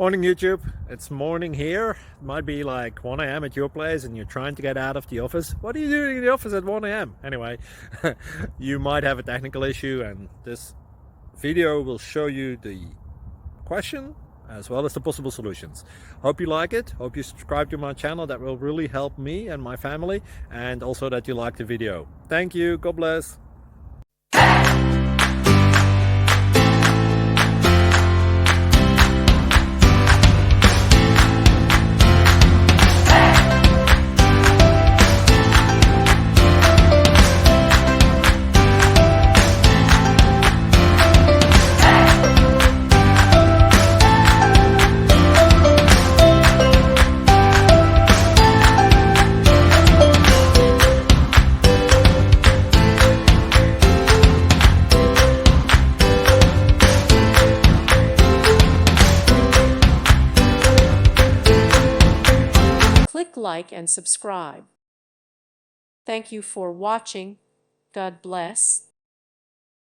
Morning YouTube, it's morning here. It might be like 1 a.m. at your place and you're trying to get out of the office. What are you doing in the office at 1 a.m.? Anyway, you might have a technical issue and this video will show you the question as well as the possible solutions. Hope you like it, hope you subscribe to my channel. That will really help me and my family, and also that you like the video. Thank you, God bless. Click like and subscribe. Thank you for watching. God bless.